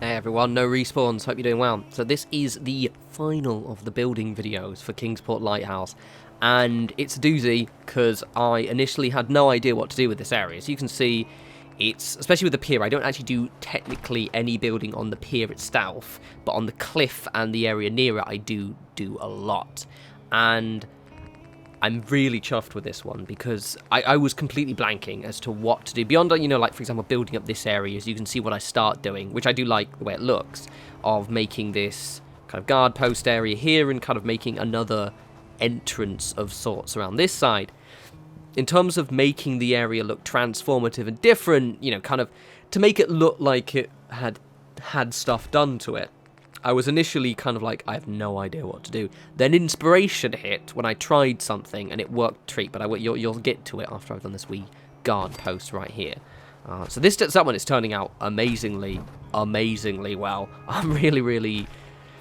Hey everyone, no respawns, hope you're doing well. So this is the final of the building videos for Kingsport Lighthouse, and it's a doozy because I initially had no idea what to do with this area. As you can see, it's, especially with the pier, I don't actually do technically any building on the pier itself, but on the cliff and the area near it I do a lot. And I'm really chuffed with this one because I was completely blanking as to what to do. Beyond, you know, like, for example, building up this area, as you can see what I start doing, which I do like the way it looks, of making this kind of guard post area here and kind of making another entrance of sorts around this side. In terms of making the area look transformative and different, you know, kind of to make it look like it had stuff done to it, I was initially kind of like, I have no idea what to do. Then inspiration hit when I tried something and it worked a treat, but you'll get to it after I've done this wee guard post right here. So that one is turning out amazingly well. I'm really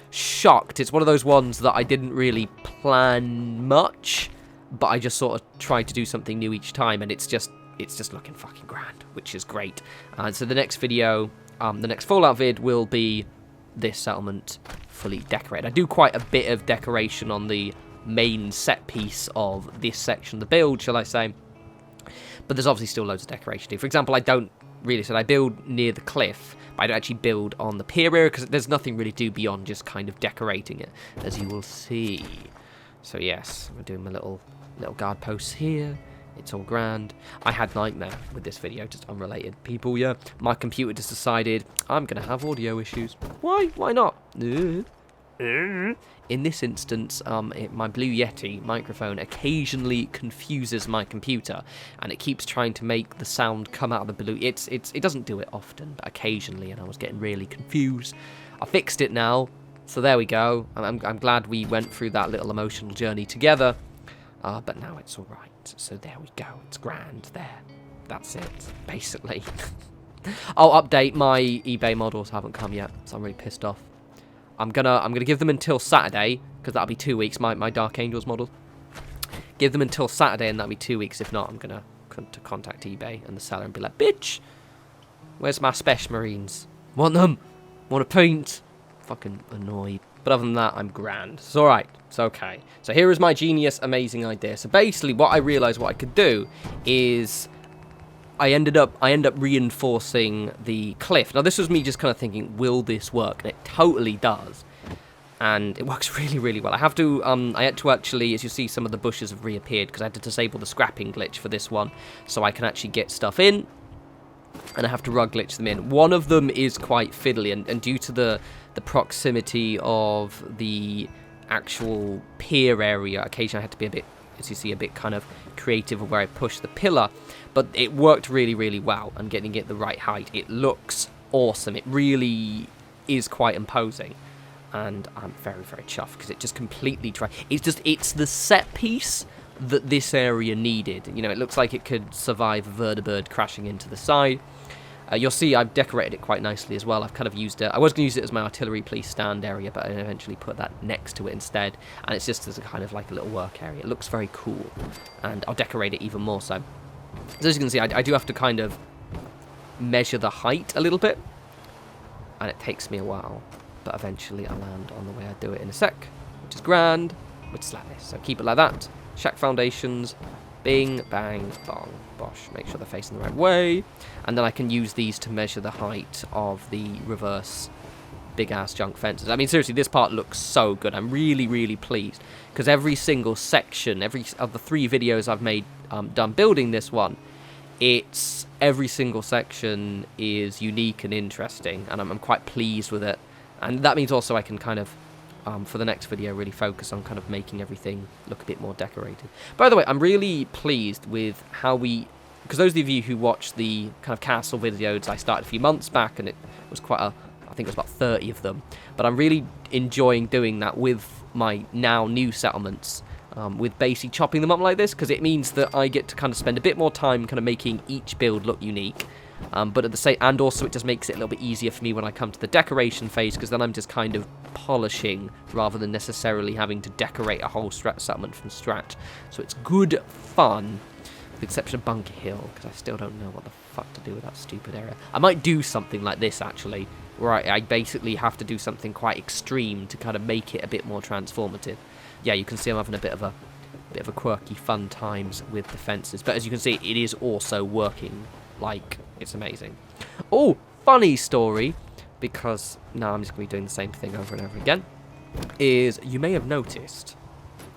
shocked. It's one of those ones that I didn't really plan much, but I just sort of tried to do something new each time, and it's just looking fucking grand, which is great. So the next video, the next Fallout vid will be this settlement fully decorated. I do quite a bit of decoration on the main set piece of this section of the build, shall I say, but there's obviously still loads of decoration here. For example, I don't really, so I build near the cliff, but I don't actually build on the pier area because there's nothing really to do beyond just kind of decorating it, as you will see. So yes, we're doing my little guard posts here. It's all grand. I had nightmare with this video, just unrelated. People, yeah, my computer just decided I'm going to have audio issues. Why? Why not? In this instance, my Blue Yeti microphone occasionally confuses my computer, and it keeps trying to make the sound come out of the blue. It doesn't do it often, but occasionally, and I was getting really confused. I fixed it now, so there we go. I'm glad we went through that little emotional journey together. But now it's all right. So there we go. It's grand there. That's it, basically. I'll update. My eBay models haven't come yet, so I'm really pissed off. I'm gonna give them until Saturday, because that'll be 2 weeks. My Dark Angels model. Give them until Saturday, and that'll be 2 weeks. If not, I'm gonna contact eBay and the seller and be like, "Bitch, where's my Special Marines? Want them? Want a paint?" Fucking annoyed. But other than that, I'm grand. It's alright. It's okay. So here is my genius, amazing idea. So basically, what I realised what I could do is I end up reinforcing the cliff. Now, this was me just kind of thinking, will this work? And it totally does. And it works really well. I had to actually, as you see, some of the bushes have reappeared because I had to disable the scrapping glitch for this one, so I can actually get stuff in. And I have to rug glitch them in. One of them is quite fiddly, and due to the proximity of the actual pier area, occasionally I had to be a bit, as you see, a bit kind of creative of where I push the pillar, but it worked really well, and getting it the right height. It looks awesome. It really is quite imposing, and I'm very chuffed because it just completely it's the set piece that this area needed. You know, it looks like it could survive a vertibird crashing into the side. You'll see I've decorated it quite nicely as well. I've kind of used it. I was going to use it as my artillery police stand area, but I eventually put that next to it instead. And it's just as a kind of like a little work area. It looks very cool. And I'll decorate it even more so. So as you can see, I do have to kind of measure the height a little bit. And it takes me a while. But eventually I'll land on the way I do it in a sec. Which is grand. Which is like this. So keep it like that. Shack foundations. Bing, bang, bong, bosh. Make sure they're facing the right way. And then I can use these to measure the height of the reverse big-ass junk fences. I mean, seriously, this part looks so good. I'm really pleased. Because every single section, every of the 3 videos I've made done building this one, every single section is unique and interesting. And I'm quite pleased with it. And that means also I can kind of, for the next video, really focus on kind of making everything look a bit more decorated. By the way, I'm really pleased with how because those of you who watched the kind of castle videos I started a few months back, and it was quite I think it was about 30 of them, but I'm really enjoying doing that with my now new settlements, with basically chopping them up like this, because it means that I get to kind of spend a bit more time kind of making each build look unique. But at the same, and also it just makes it a little bit easier for me when I come to the decoration phase, because then I'm just kind of polishing rather than necessarily having to decorate a whole settlement from scratch. So it's good fun, with the exception of Bunker Hill, because I still don't know what the fuck to do with that stupid area. I might do something like this actually, where I basically have to do something quite extreme to kind of make it a bit more transformative. Yeah, you can see I'm having a bit of a quirky fun times with the fences, but as you can see, it is also working. Like, it's amazing. Oh, funny story, because now I'm just going to be doing the same thing over and over again, is you may have noticed,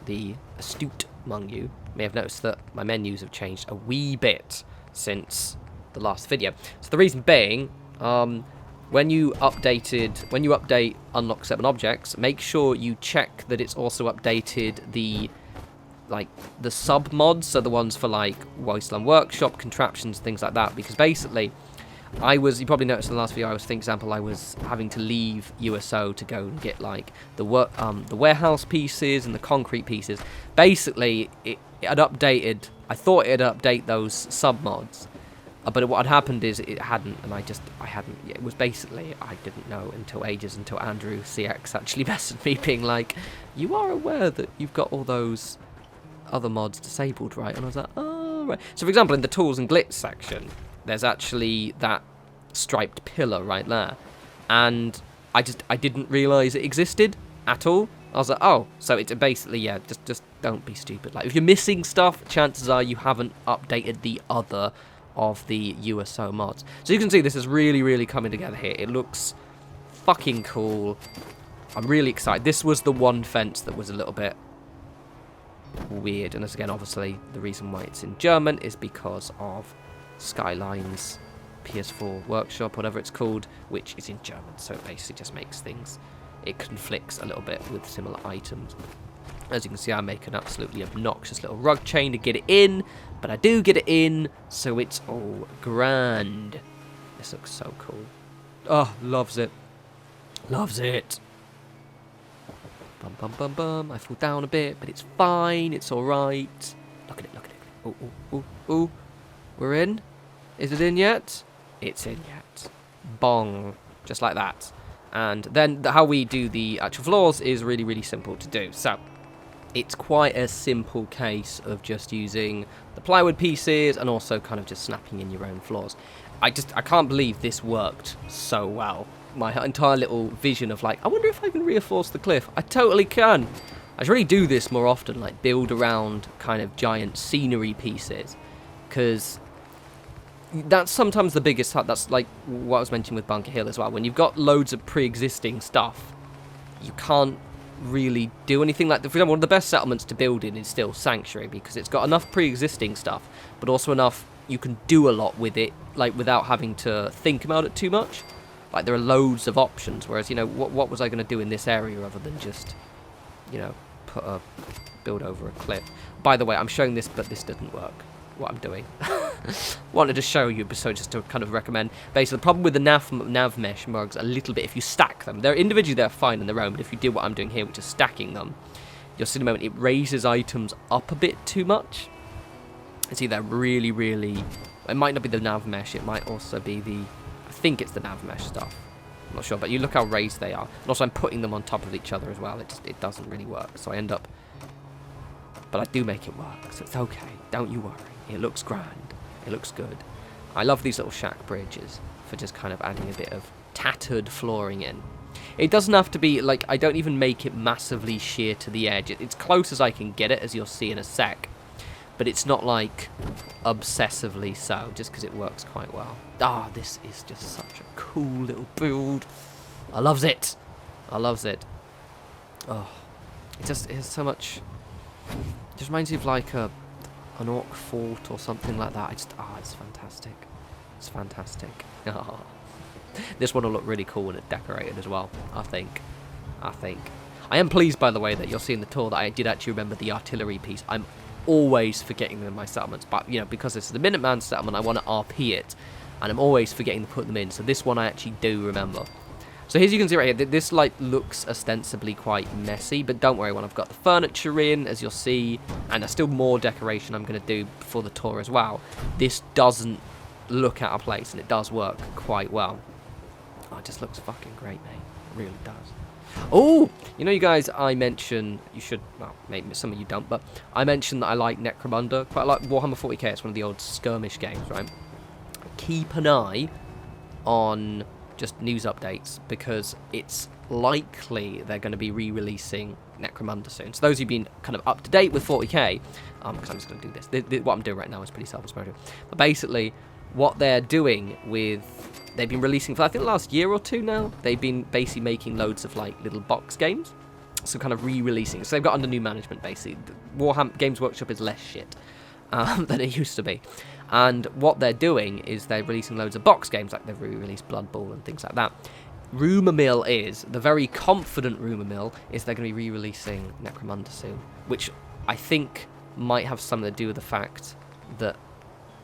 the astute among you may have noticed that my menus have changed a wee bit since the last video. So the reason being, when you update unlock 7 objects, make sure you check that it's also updated the sub mods, so the ones for like Wasteland Workshop, contraptions, things like that, because basically you probably noticed in the last video, I was having to leave USO to go and get like the warehouse pieces and the concrete pieces. Basically, it had updated. I thought it had updated those sub mods, but what had happened is it hadn't, and I hadn't. It was basically, I didn't know until Andrew CX actually messaged me being like, "You are aware that you've got all those other mods disabled, right?" And I was like, "Oh, right." So, for example, in the tools and glitz section, there's actually that striped pillar right there, and I didn't realise it existed at all. I was like, oh, so it's basically, yeah, just don't be stupid. Like, if you're missing stuff, chances are you haven't updated the other of the USO mods. So you can see this is really, really coming together here. It looks fucking cool. I'm really excited. This was the one fence that was a little bit weird, and this again, obviously, the reason why it's in German is because of Skylines PS4 Workshop, whatever it's called, which is in German, so it basically just makes things, it conflicts a little bit with similar items. As you can see, I make an absolutely obnoxious little rug chain to get it in, but I do get it in, so it's all grand. This looks so cool. Oh, loves it. Loves it. Bum, bum, bum, bum. I fall down a bit, but it's fine. It's alright. Look at it, look at it. Oh, oh, oh, oh. We're in. Is it in yet? It's in yet. Bong. Just like that. And then how we do the actual floors is really, really simple to do. So, it's quite a simple case of just using the plywood pieces and also kind of just snapping in your own floors. I can't believe this worked so well. My entire little vision of like, I wonder if I can reinforce the cliff. I totally can. I should really do this more often, like build around kind of giant scenery pieces, because that's sometimes the biggest hut. That's like what I was mentioning with Bunker Hill as well. When you've got loads of pre-existing stuff, you can't really do anything. Like, for example, one of the best settlements to build in is still Sanctuary, because it's got enough pre-existing stuff, but also enough you can do a lot with it, like without having to think about it too much. Like, there are loads of options, whereas, you know, what was I going to do in this area other than just, you know, build over a cliff. By the way, I'm showing this, but this doesn't work, what I'm doing. Wanted to show you, so just to kind of recommend. Basically, the problem with the nav mesh mugs a little bit, if you stack them, they're individually, they're fine on their own, but if you do what I'm doing here, which is stacking them, you'll see in a moment, it raises items up a bit too much. You see, they're really, really, it might not be the nav mesh, it might also be the, I think it's the nav mesh stuff. I'm not sure, but you look how raised they are. And also I'm putting them on top of each other as well. It doesn't really work, so I end up, but I do make it work, so it's okay. Don't you worry. It looks grand. It looks good. I love these little shack bridges for just kind of adding a bit of tattered flooring in. It doesn't have to be, like, I don't even make it massively sheer to the edge. It's close as I can get it, as you'll see in a sec. But it's not, like, obsessively so, just because it works quite well. Ah, this is just such a cool little build. I loves it. I loves it. Oh, it has so much, it just reminds me of, like, an orc fort or something like that. It's fantastic. It's fantastic. Oh. This one will look really cool when it's decorated as well, I think. I am pleased, by the way, that you'll see in the tour that I did actually remember the artillery piece. I'm always forgetting them in my settlements, but, you know, because this is the Minuteman settlement, I want to RP it, and I'm always forgetting to put them in, so this one I actually do remember. So here you can see right here, this like looks ostensibly quite messy, but don't worry, when I've got the furniture in, as you'll see, and there's still more decoration I'm going to do before the tour as well, this doesn't look out of place, and it does work quite well. Oh, it just looks fucking great, mate. It really does. Oh, you know, you guys, I mentioned, you should, well, maybe some of you don't, but I mentioned that I like Necromunda, quite like Warhammer 40k, it's one of the old skirmish games, right? Keep an eye on just news updates, because it's likely they're going to be re-releasing Necromunda soon. So those who've been kind of up to date with 40k, because I'm just going to do this. What I'm doing right now is pretty self-explanatory. But basically, what they're doing they've been releasing for I think the last year or two now. They've been basically making loads of like little box games, so kind of re-releasing. So they've got under new management basically. Warhammer Games Workshop is less shit than it used to be. And what they're doing is they're releasing loads of box games, like they've re-released Blood Bowl and things like that. Rumour mill is, the very confident rumour mill, is they're going to be re-releasing Necromunda soon, which I think might have something to do with the fact that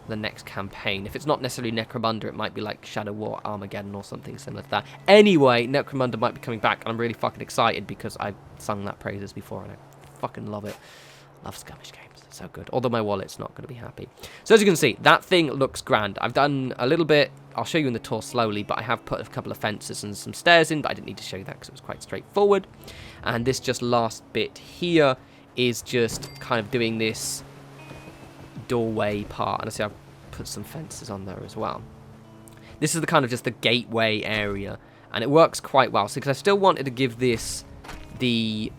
the next campaign, if it's not necessarily Necromunda, it might be like Shadow War Armageddon or something similar to that. Anyway, Necromunda might be coming back, and I'm really fucking excited because I've sung that praises before, and I fucking love it. Love skirmish games. So good. Although my wallet's not going to be happy. So as you can see, that thing looks grand. I've done a little bit. I'll show you in the tour slowly, but I have put a couple of fences and some stairs in, but I didn't need to show you that because it was quite straightforward. And this just last bit here is just kind of doing this doorway part. And I see I've put some fences on there as well. This is the kind of just the gateway area, and it works quite well. So because I still wanted to give this the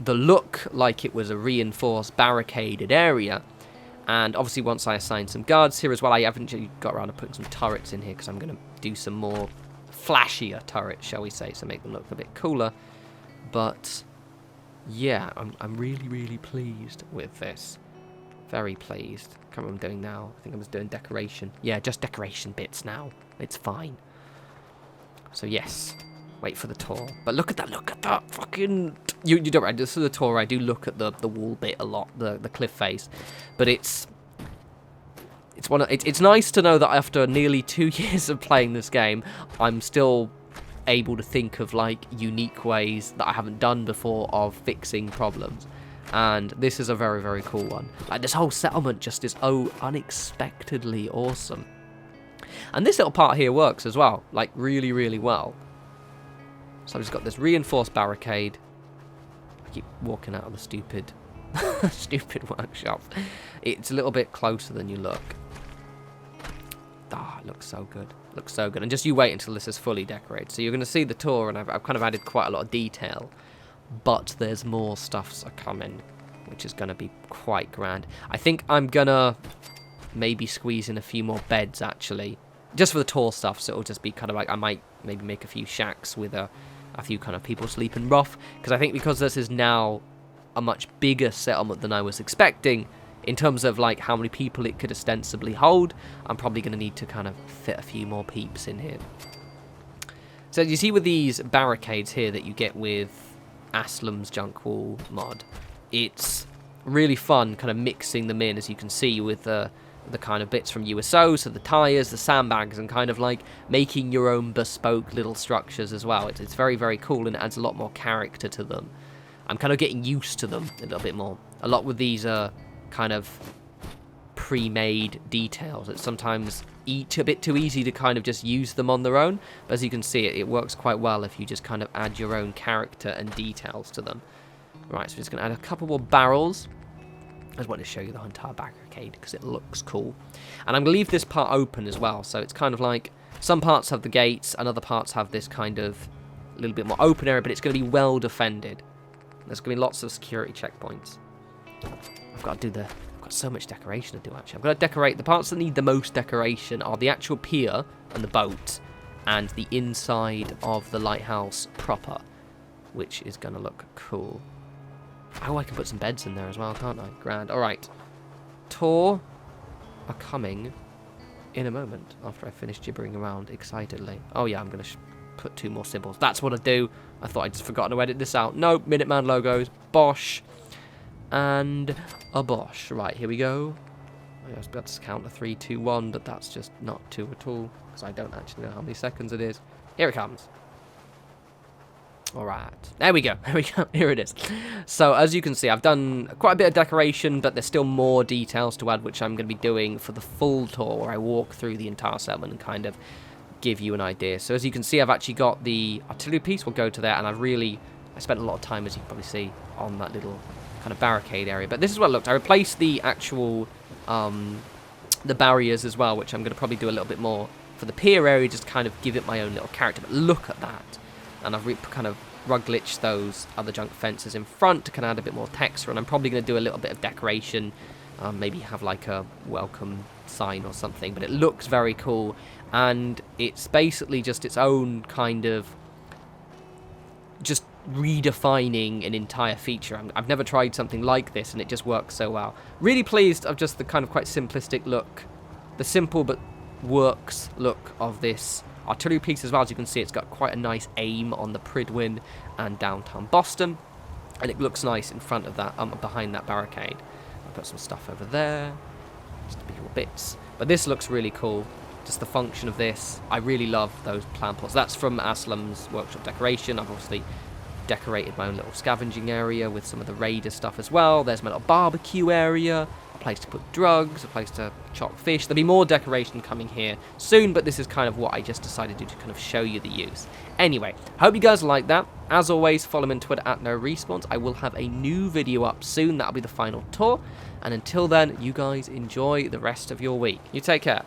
look like it was a reinforced barricaded area, and obviously once I assign some guards here as well, I haven't got around to putting some turrets in here because I'm going to do some more flashier turrets, shall we say, so make them look a bit cooler. But yeah, I'm really pleased with this. Very pleased. Can't remember what I'm doing now. I think I was doing decoration. Yeah, just decoration bits now. It's fine. So yes, wait for the tour. But look at that fucking... You don't right. This is the tour. I do look at the wall bit a lot, the cliff face, but it's nice to know that after nearly 2 years of playing this game, I'm still able to think of like unique ways that I haven't done before of fixing problems, and this is a very cool one. Like this whole settlement just is unexpectedly awesome, and this little part here works as well, like really well. So I've just got this reinforced barricade. Keep walking out of the stupid workshop. It's a little bit closer than you look. It looks so good. And just you wait until this is fully decorated. So you're going to see the tour, and I've kind of added quite a lot of detail, but there's more stuffs are coming, which is going to be quite grand. I think I'm going to maybe squeeze in a few more beds, actually, just for the tour stuff, so it'll just be kind of like, I might maybe make a few shacks with a few kind of people sleeping rough, because I think because this is now a much bigger settlement than I was expecting, in terms of like how many people it could ostensibly hold, I'm probably going to need to kind of fit a few more peeps in here. So you see with these barricades here that you get with Aslam's Junk Wall mod, it's really fun kind of mixing them in, as you can see, with the kind of bits from USO, so the tyres, the sandbags, and kind of like making your own bespoke little structures as well. It's very cool, and it adds a lot more character to them. I'm kind of getting used to them a little bit more. A lot with these kind of pre-made details. It's sometimes a bit too easy to kind of just use them on their own, but as you can see, it works quite well if you just kind of add your own character and details to them. Right, so we're just going to add a couple more barrels. I just wanted to show you the entire barricade because it looks cool. And I'm going to leave this part open as well, so it's kind of like some parts have the gates and other parts have this kind of a little bit more open area, but it's going to be well defended. There's going to be lots of security checkpoints. I've got so much decoration to do, actually. I've got to decorate. The parts that need the most decoration are the actual pier and the boat and the inside of the lighthouse proper, which is going to look cool. Oh, I can put some beds in there as well, can't I? Grand. Alright. Tour are coming in a moment after I finish gibbering around excitedly. Oh yeah, I'm going to put 2 more symbols. That's what I do. I thought I'd just forgotten to edit this out. No, Minuteman logos. Bosh. And a Bosh. Right, here we go. I was about to count a 3, 2, 1, but that's just not 2 at all, because I don't actually know how many seconds it is. Here it comes. Alright, there we go, here it is. So, as you can see, I've done quite a bit of decoration, but there's still more details to add, which I'm going to be doing for the full tour, where I walk through the entire settlement and kind of give you an idea. So, as you can see, I've actually got the artillery piece, we'll go to there, and I spent a lot of time, as you can probably see, on that little kind of barricade area. But this is what it looked. I replaced the actual, the barriers as well, which I'm going to probably do a little bit more for for the pier area, just kind of give it my own little character. But look at that. And I've kind of rug glitched those other junk fences in front to kind of add a bit more texture. And I'm probably going to do a little bit of decoration. Maybe have like a welcome sign or something. But it looks very cool. And it's basically just its own kind of just redefining an entire feature. I've never tried something like this, and it just works so well. Really pleased of just the kind of quite simplistic look, the simple but works look of this artillery piece as well. As you can see, it's got quite a nice aim on the Pridwin and downtown Boston, and it looks nice in front of that, behind that barricade. I'll put some stuff over there, just a few little bits. But this looks really cool. Just the function of this, I really love those plant pots. That's from Aslam's workshop decoration. I've obviously decorated my own little scavenging area with some of the raider stuff as well. There's my little barbecue area, a place to put drugs, a place to chop fish. There'll be more decoration coming here soon, but this is kind of what I just decided to do to kind of show you the use. Anyway, hope you guys like that. As always, follow me on Twitter at norespawns. I will have a new video up soon. That'll be the final tour. And until then, you guys enjoy the rest of your week. You take care.